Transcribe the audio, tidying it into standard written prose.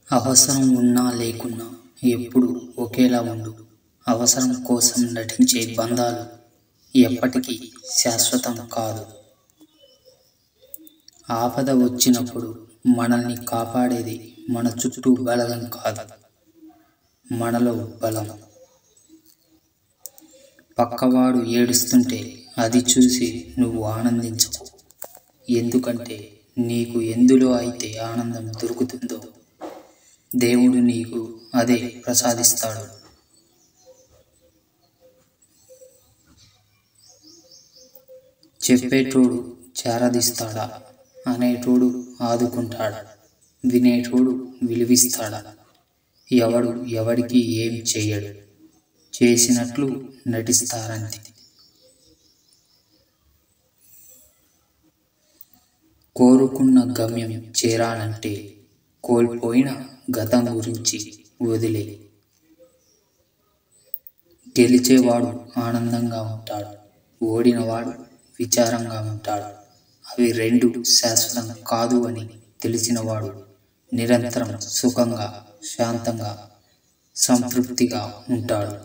అవసరం ఉన్నా లేకున్నా ఎప్పుడూ ఒకేలా ఉండు. అవసరం కోసం నటించే బంధాలు ఎప్పటికీ శాశ్వతం కాదు. ఆపద వచ్చినప్పుడు మనల్ని కాపాడేది మన చుట్టూ బలగం కాదు, మనలో బలం. పక్కవాడు ఏడుస్తుంటే అది చూసి నువ్వు ఆనందించకు. ఎందుకంటే నీకు ఎందులో అయితే ఆనందం దొరుకుతుందో దేవుడు నీకు అదే ప్రసాదిస్తాడు. చెప్పేటోడు చేరదీస్తాడా, అనేటోడు ఆదుకుంటాడా, వినేటోడు విలువిస్తాడా? ఎవడు ఎవడికి ఏం చెయ్యడు, చేసినట్లు నటిస్తారంతే. కోరుకున్న గమ్యం చేరాలంటే కోల్పోయిన గతం గురించి వదిలే. గెలిచేవాడు ఆనందంగా ఉంటాడు, ఓడినవాడు విచారంగా ఉంటాడు. అవి రెండు శాశ్వతం కాదు అని తెలిసినవాడు నిరంతరం సుఖంగా, శాంతంగా, సంతృప్తిగా ఉంటాడు.